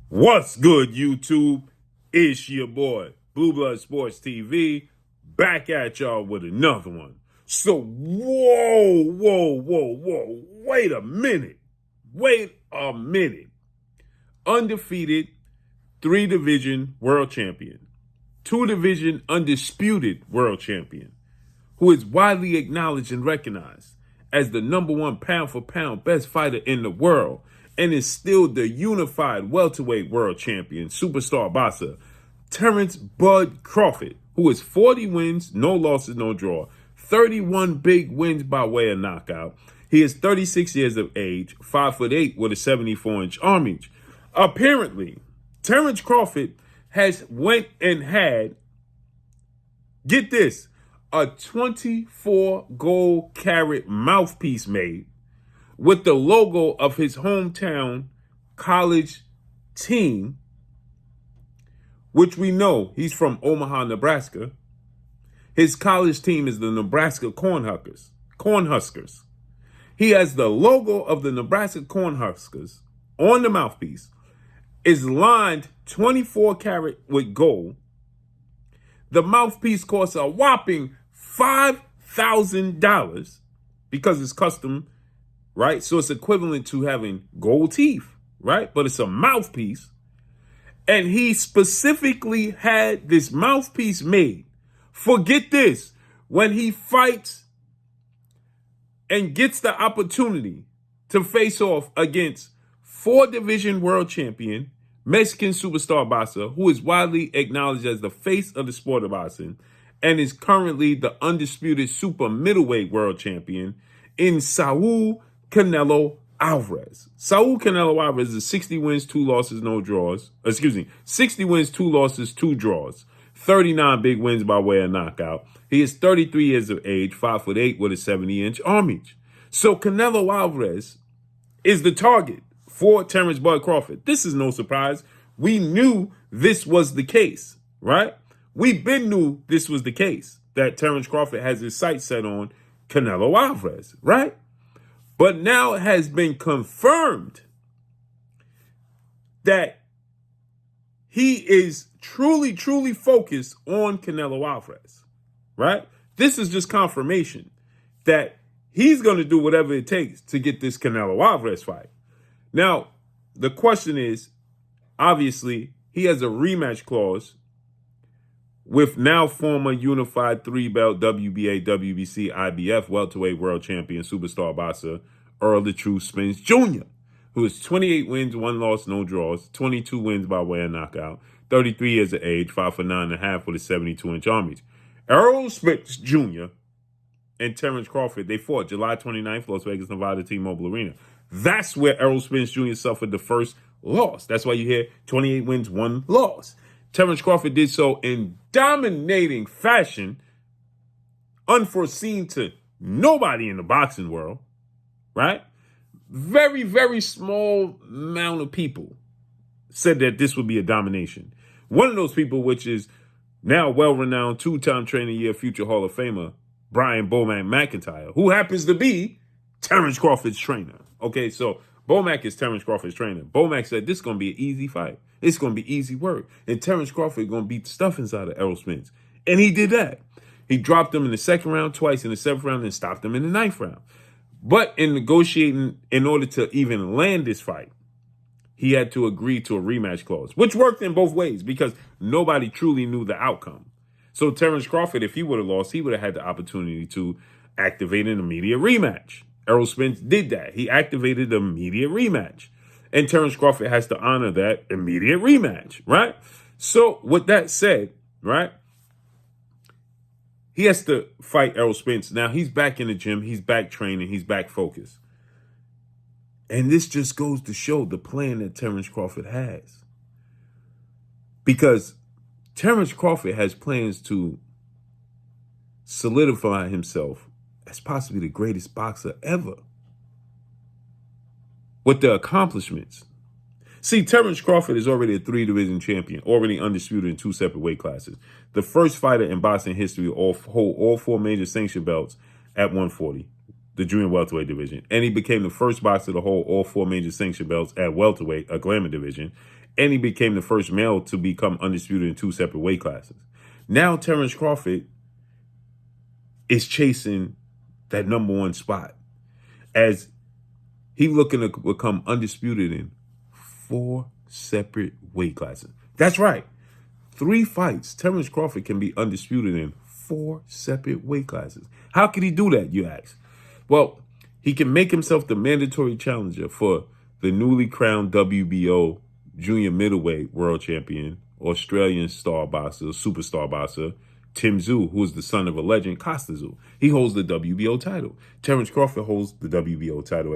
What's good, YouTube? It's your boy, Blue Blood Sports TV, back at y'all with another one. So, whoa. Wait a minute. Undefeated, 3-division world champion, 2-division undisputed world champion, who is widely acknowledged and recognized as the #1 pound-for-pound best fighter in the world, and is still the unified welterweight world champion, superstar boxer, Terence Bud Crawford, who is 40 wins, no losses, no draw, 31 big wins by way of knockout. He is 36 years of age, 5'8" with a 74-inch arm reach. Apparently, Terence Crawford has went and had, get this, a 24 gold carat mouthpiece made with the logo of his hometown college team, which we know he's from Omaha, Nebraska. His college team is the Nebraska Cornhuskers. He has the logo of the Nebraska Cornhuskers on the mouthpiece, is lined 24 karat with gold. The mouthpiece costs a whopping $5,000 because it's custom, right? So it's equivalent to having gold teeth, right? But it's a mouthpiece. And he specifically had this mouthpiece made. Forget this. When he fights and gets the opportunity to face off against 4-division world champion, Mexican superstar boxer, who is widely acknowledged as the face of the sport of boxing, and is currently the undisputed super middleweight world champion in Saul Canelo Alvarez. Saul Canelo Alvarez is 60 wins, 2 losses, no draws. 60 wins, 2 losses, 2 draws. 39 big wins by way of knockout. He is 33 years of age, 5'8" with a 70-inch arm reach. So Canelo Alvarez is the target for Terence Bud Crawford. This is no surprise. We knew this was the case, right? We knew this was the case, that Terence Crawford has his sights set on Canelo Alvarez, right? But now it has been confirmed that he is truly focused on Canelo Alvarez, right? This is just confirmation that he's going to do whatever it takes to get this Canelo Alvarez fight. Now, the question is, obviously, he has a rematch clause with now former unified 3-belt WBA, WBC, IBF welterweight world champion superstar boxer Earl the True Spence Jr., who is 28 wins, 1 loss, no draws, 22 wins by way of knockout, 33 years of age, 5'9.5" with a 72-inch arm reach. Earl Spence Jr. and Terence Crawford, they fought July 29th, Las Vegas, Nevada, T-Mobile Arena. That's where Errol Spence Jr. suffered the first loss. That's why you hear 28 wins, 1 loss. Terence Crawford did so in dominating fashion, unforeseen to nobody in the boxing world, right? Very small amount of people said that this would be a domination. One of those people, which is now well-renowned 2-time Trainer of the Year future Hall of Famer, Brian Bomac McIntyre, who happens to be Terence Crawford's trainer. Okay, so Bomac is Terence Crawford's trainer. Bomac said this is going to be an easy fight. It's going to be easy work. And Terence Crawford is going to beat the stuff inside of Errol Spence. And he did that. He dropped him in the 2nd round twice, in the 7th round, and stopped him in the 9th round. But in negotiating, in order to even land this fight, he had to agree to a rematch clause, which worked in both ways because nobody truly knew the outcome. So Terence Crawford, if he would have lost, he would have had the opportunity to activate an immediate rematch. Errol Spence did that. He activated the immediate rematch. And Terence Crawford has to honor that immediate rematch, right? So with that said, right, he has to fight Errol Spence. Now he's back in the gym. He's back training. He's back focused. And this just goes to show the plan that Terence Crawford has. Because Terence Crawford has plans to solidify himself as possibly the greatest boxer ever. With the accomplishments. See, Terence Crawford is already a 3-division champion, already undisputed in 2 separate weight classes. The first fighter in boxing history to hold all 4 major sanction belts at 140. the junior welterweight division, and he became the first boxer to hold all four major sanction belts at welterweight, a glamour division, And he became the first male to become undisputed in 2 separate weight classes. Now Terence Crawford is chasing that #1 spot as he looking to become undisputed in 4 separate weight classes. That's right. 3 fights. Terence Crawford can be undisputed in 4 separate weight classes. How can he do that, you ask? Well, he can make himself the mandatory challenger for the newly crowned WBO junior middleweight world champion, Australian superstar boxer, Tim Tszyu, who is the son of a legend, Costa Tszyu. He holds the WBO title. Terence Crawford holds the WBO title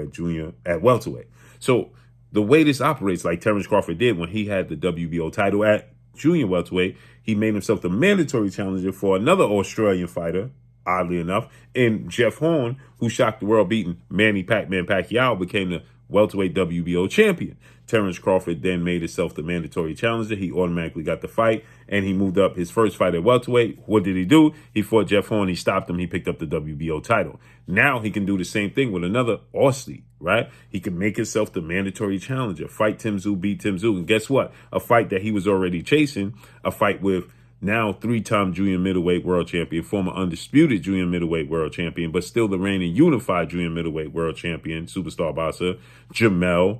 at welterweight. So the way this operates, like Terence Crawford did when he had the WBO title at junior welterweight, he made himself the mandatory challenger for another Australian fighter, oddly enough, and Jeff Horn, who shocked the world, beating Manny Pac-Man Pacquiao, became the welterweight WBO champion. Terence Crawford then made himself the mandatory challenger. He automatically got the fight, and he moved up his first fight at welterweight. What did he do? He fought Jeff Horn. He stopped him. He picked up the WBO title. Now he can do the same thing with another Aussie, right? He can make himself the mandatory challenger, fight Tim Tszyu, beat Tim Tszyu. And guess what? A fight that he was already chasing, a fight with now 3-time junior middleweight world champion, former undisputed junior middleweight world champion, but still the reigning unified junior middleweight world champion, superstar boxer, Jermell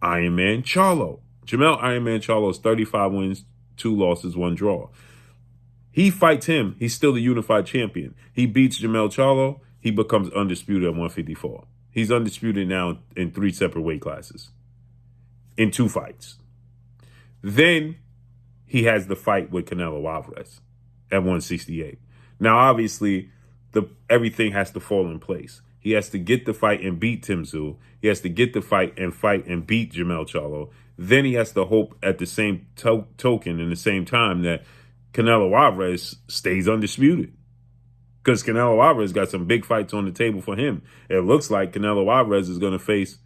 Ironman Charlo. Jermell Ironman Charlo's 35 wins, 2 losses, 1 draw. He fights him. He's still the unified champion. He beats Jermell Charlo. He becomes undisputed at 154. He's undisputed now in 3 separate weight classes in 2 fights. Then he has the fight with Canelo Alvarez at 168. Now, obviously, everything has to fall in place. He has to get the fight and beat Tim Tszyu. He has to get the fight and beat Jermell Charlo. Then he has to hope at the same token and the same time that Canelo Alvarez stays undisputed. Because Canelo Alvarez got some big fights on the table for him. It looks like Canelo Alvarez is going to face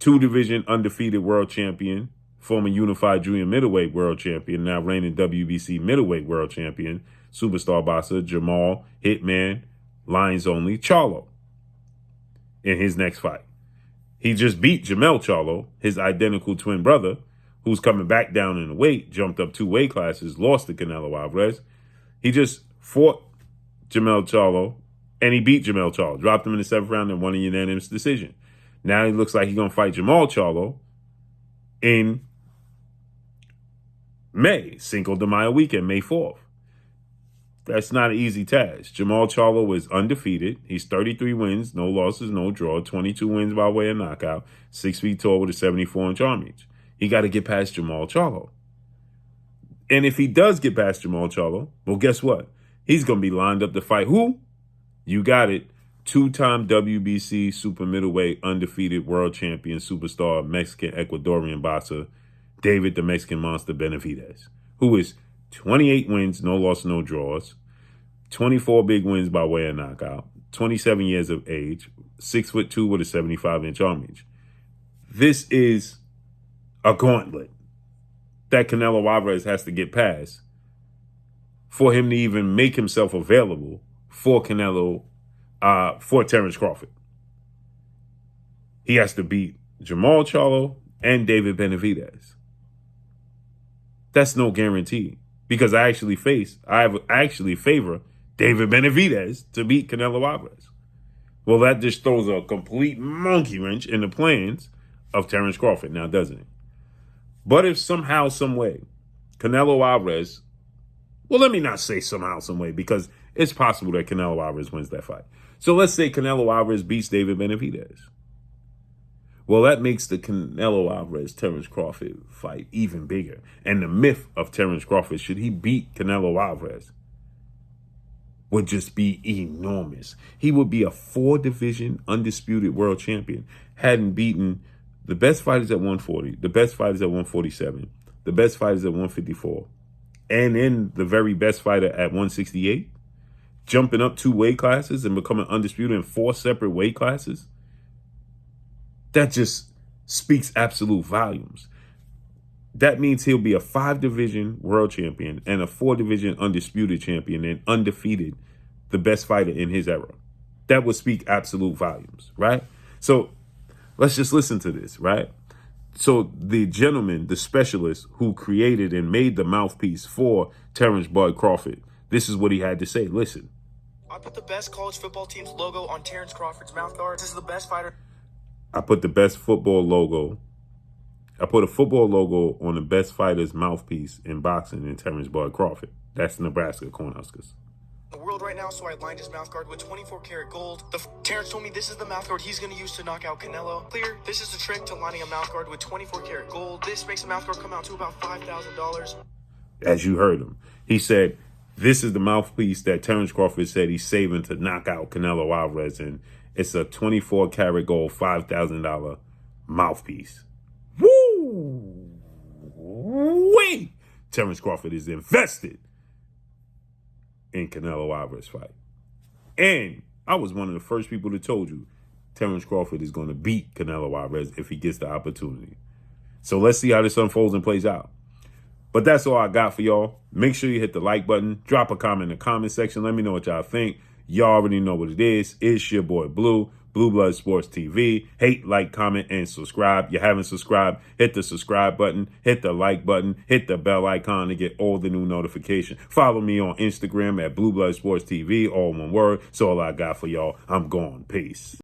2-division undefeated world champion, former unified junior middleweight world champion, now reigning WBC middleweight world champion, superstar boxer Jamal Hitman Lions Only Charlo in his next fight. He just beat Jermell Charlo, his identical twin brother, who's coming back down in the weight, jumped up 2 weight classes, lost to Canelo Alvarez. He just fought Jermell Charlo, and he beat Jermell Charlo, dropped him in the 7th round and won a unanimous decision. Now he looks like he's going to fight Jermall Charlo in May, Cinco de Mayo weekend, May 4th. That's not an easy task. Jermall Charlo is undefeated. He's 33 wins, no losses, no draw, 22 wins by way of knockout, 6 feet tall with a 74-inch arm reach. He got to get past Jermall Charlo. And if he does get past Jermall Charlo, well, guess what? He's going to be lined up to fight who? You got it. 2-time WBC super middleweight undefeated world champion, superstar, Mexican Ecuadorian boxer, David the Mexican Monster Benavidez, who is 28 wins, no loss, no draws, 24 big wins by way of knockout, 27 years of age, 6'2" with a 75-inch arm reach. This is a gauntlet that Canelo Alvarez has to get past for him to even make himself available for for Terence Crawford. He has to beat Jermall Charlo and David Benavidez. That's no guarantee. Because I actually favor David Benavidez to beat Canelo Alvarez. Well, that just throws a complete monkey wrench in the plans of Terence Crawford now, doesn't it? But if somehow, some way, Canelo Alvarez, well, let me not say somehow, some way, because it's possible that Canelo Alvarez wins that fight. So let's say Canelo Alvarez beats David Benavidez. Well, that makes the Canelo Alvarez-Terence Crawford fight even bigger. And the myth of Terence Crawford, should he beat Canelo Alvarez, would just be enormous. He would be a 4-division undisputed world champion, hadn't beaten the best fighters at 140, the best fighters at 147, the best fighters at 154, and then the very best fighter at 168, jumping up 2 weight classes and becoming undisputed in 4 separate weight classes. That just speaks absolute volumes. That means he'll be a 5-division world champion and a 4-division undisputed champion and undefeated, the best fighter in his era. That would speak absolute volumes, right? So let's just listen to this, right? So the gentleman, the specialist who created and made the mouthpiece for Terrence Bud Crawford, this is what he had to say. Listen. I put the best college football team's logo on Terence Crawford's mouthguard. This is the best fighter. I put the best football logo. I put a football logo on the best fighter's mouthpiece in boxing in Terrence Bud Crawford. That's Nebraska Cornhuskers. The world right now, so I lined his mouthguard with 24 karat gold. Terrence told me this is the mouthguard he's going to use to knock out Canelo. Clear, this is the trick to lining a mouthguard with 24 karat gold. This makes a mouthguard come out to about $5,000. As you heard him, he said, this is the mouthpiece that Terrence Crawford said he's saving to knock out Canelo Alvarez, and it's a 24 karat gold, $5,000 mouthpiece. Woo! Wait! Terrence Crawford is invested in Canelo Alvarez fight. And I was one of the first people that told you Terrence Crawford is going to beat Canelo Alvarez if he gets the opportunity. So let's see how this unfolds and plays out. But that's all I got for y'all. Make sure you hit the like button. Drop a comment in the comment section. Let me know what y'all think. Y'all already know what it is. It's your boy Blue, Blue Blood Sports TV. Hate, like, comment, and subscribe. You haven't subscribed, hit the subscribe button, hit the like button, hit the bell icon to get all the new notifications. Follow me on Instagram at Blue Blood Sports TV, all one word. That's all I got for y'all. I'm gone. Peace.